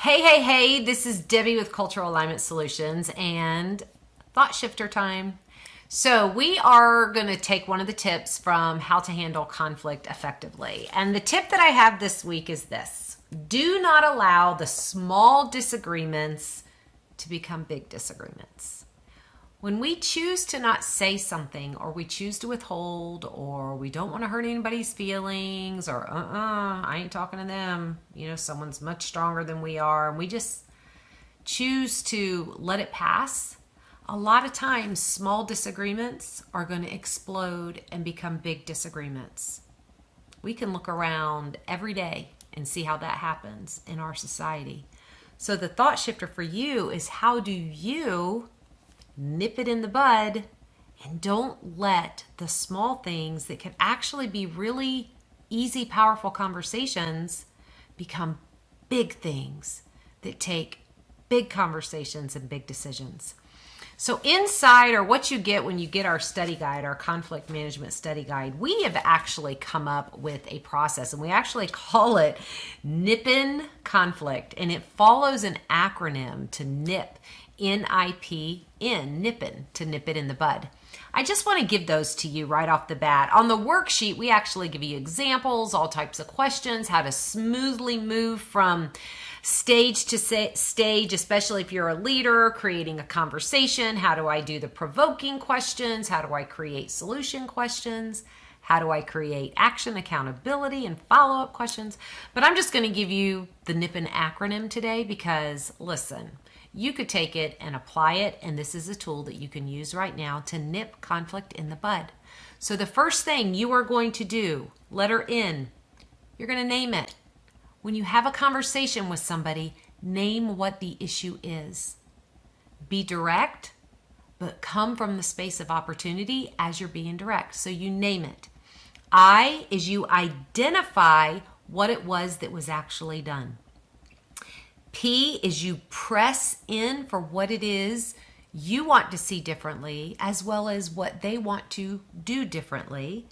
Hey, this is Debbie with Cultural Alignment Solutions and Thought Shifter time. So, we are going to take one of the tips from how to handle conflict effectively. And the tip that I have this week is this: do not allow the small disagreements to become big disagreements. When we choose to not say something, or we choose to withhold, or we don't want to hurt anybody's feelings, or I ain't talking to them, someone's much stronger than we are, and we just choose to let it pass, a lot of times small disagreements are going to explode and become big disagreements. We can look around every day and see how that happens in our society. So the thought shifter for you is, how do you nip it in the bud and don't let the small things that can actually be really easy, powerful conversations become big things that take big conversations and big decisions. So inside, or what you get when you get our study guide, our conflict management study guide, we have actually come up with a process, and we actually call it Nippin' Conflict, and it follows an acronym to NIP, N-I-P-N, nippin', to nip it in the bud. I just want to give those to you right off the bat. On the worksheet, we actually give you examples, all types of questions, how to smoothly move from stage to stage, especially if you're a leader creating a conversation. How do I do the provoking questions? How do I create solution questions? How do I create action, accountability, and follow-up questions? But I'm just going to give you the NIPN acronym today because, listen, you could take it and apply it, and this is a tool that you can use right now to nip conflict in the bud. So the first thing you are going to do, letter N, you're going to name it. When you have a conversation with somebody, name what the issue is. Be direct, but come from the space of opportunity as you're being direct. So you name it. I is you identify what it was that was actually done. P is you press in for what it is you want to see differently, as well as what they want to do differently.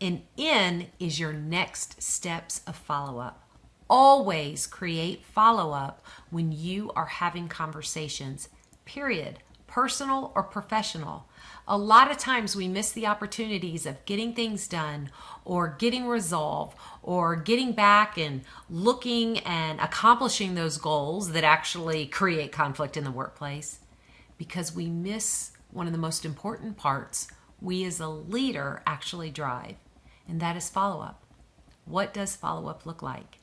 And N is your next steps of follow-up. Always create follow-up when you are having conversations, period, personal or professional. A lot of times we miss the opportunities of getting things done, or getting resolve, or getting back and looking and accomplishing those goals that actually create conflict in the workplace, because we miss one of the most important parts we as a leader actually drive, and that is follow-up. What does follow-up look like?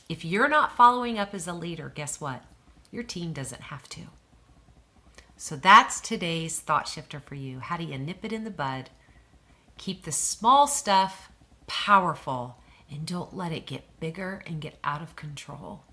If you're not following up as a leader, guess what? Your team doesn't have to. So that's today's thought shifter for you. How do you nip it in the bud? Keep the small stuff powerful and don't let it get bigger and get out of control.